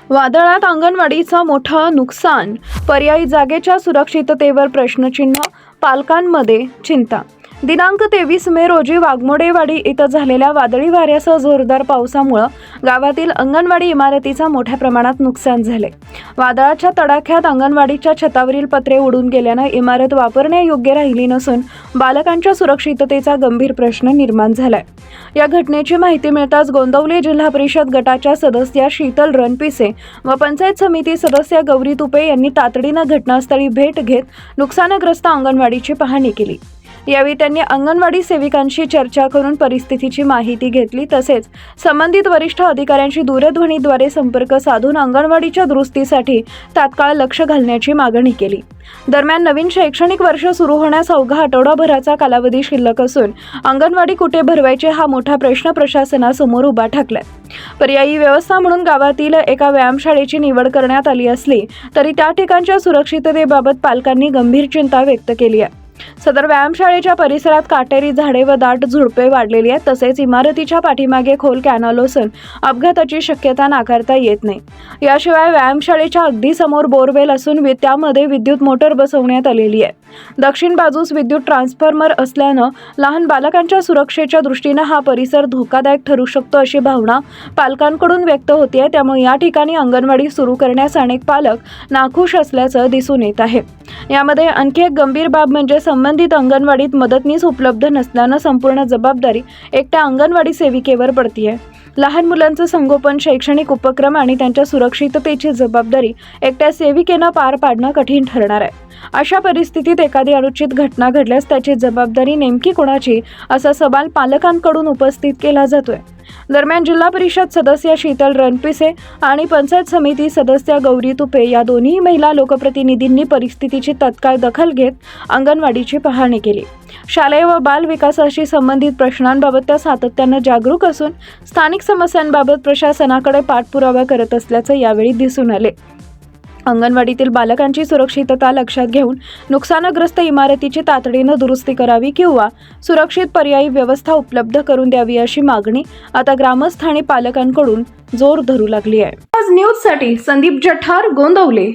वादळात अंगणवाडीचं मोठं नुकसान, पर्यायी जागेच्या सुरक्षिततेवर प्रश्नचिन्ह, पालकांमध्ये चिंता। दिनांक 23 मे रोजी वाघमोडेवाडी इथं झालेल्या वादळी वाऱ्यासह जोरदार पावसामुळे गावातील अंगणवाडी इमारतीचं मोठ्या प्रमाणात नुकसान झाले। वादळाच्या तडाख्यात अंगणवाडीच्या छतावरील पत्रे उडून गेल्याने इमारत वापरण्यायोग्य राहिली नसून बालकांच्या सुरक्षिततेचा गंभीर प्रश्न निर्माण झालाय। या घटनेची माहिती मिळताच गोंदवले जिल्हा परिषद गटाच्या सदस्या शीतल रणपिसे व पंचायत समिती सदस्य गौरी तुपे यांनी तातडीने घटनास्थळी भेट घेत नुकसानग्रस्त अंगणवाडीची पाहणी केली। यावेळी त्यांनी अंगणवाडी सेविकांशी चर्चा करून परिस्थितीची माहिती घेतली, तसेच संबंधित वरिष्ठ अधिकाऱ्यांशी दूरध्वनीद्वारे संपर्क साधून अंगणवाडीच्या दुरुस्तीसाठी तात्काळ लक्ष घालण्याची मागणी केली। दरम्यान नवीन शैक्षणिक वर्ष सुरू होण्यास अवघा आठवडाभराचा कालावधी शिल्लक असून अंगणवाडी कुठे भरवायचे हा मोठा प्रश्न प्रशासनासमोर उभा ठाकलाय। पर्यायी व्यवस्था म्हणून गावातील एका व्यायामशाळेची निवड करण्यात आली असली तरी त्या ठिकाणच्या सुरक्षिततेबाबत पालकांनी गंभीर चिंता व्यक्त केली आहे। सदर व्यायामशाळेच्या परिसरात काटेरी झाडे व दाट झुडपे वाढलेली आहेत, तसेच इमारतीच्या पाठीमागे खोल कॅनल असून अपघाताची शक्यता नाकारता येत नाही। याशिवाय व्यायामशाळेच्या अगदी समोर बोरवेल असून त्यामध्ये विद्युत मोटर बसवण्यात आलेली आहे। दक्षिण बाजूस विद्युत ट्रान्सफॉर्मर असल्यानं लहान बालकांच्या सुरक्षेच्या दृष्टीने हा परिसर धोकादायक ठरू शकतो अशी भावना पालकांकडून व्यक्त होते। त्यामुळे या ठिकाणी अंगणवाडी सुरू करण्यास अनेक पालक नाखुश असल्याचं दिसून येत आहे। यामध्ये आणखी एक गंभीर बाब म्हणजे संबंधित अंगणवाडीत मदतनीस उपलब्ध नसल्यानं संपूर्ण जबाबदारी एकट्या अंगणवाडी सेविकेवर पडते। लहान मुलांचं संगोपन, शैक्षणिक उपक्रम आणि त्यांच्या सुरक्षिततेची जबाबदारी एकट्या सेविकेनं पार पाडणं कठीण ठरणार आहे। अशा परिस्थितीत एखादी अनुचित घटना घडल्यास त्याची जबाबदारी नेमकी कोणाची असा सवाल पालकांकडून उपस्थित केला जातोय। दरम्यान जिल्हा परिषद सदस्य शीतल रणपिसे आणि पंचायत समिती सदस्य गौरी तुपे या दोन्ही महिला लोकप्रतिनिधींनी परिस्थितीची तत्काळ दखल घेत अंगणवाडीची पाहणी केली। शालेय व बाल विकासाशी संबंधित प्रश्नांबाबत त्या सातत्याने जागरूक असून स्थानिक समस्यांबाबत प्रशासनाकडे पाठपुरावा करत असल्याचं यावेळी दिसून आले। अंगणवाडीतील बालकांची सुरक्षितता लक्षात घेऊन नुकसानग्रस्त इमारतीची तातडीने दुरुस्ती करावी किंवा सुरक्षित पर्यायी व्यवस्था उपलब्ध करून द्यावी अशी मागणी आता ग्रामस्थ आणि पालकांकडून जोर धरू लागली आहे। आज न्यूजसाठी संदीप जठार, गोंदवले।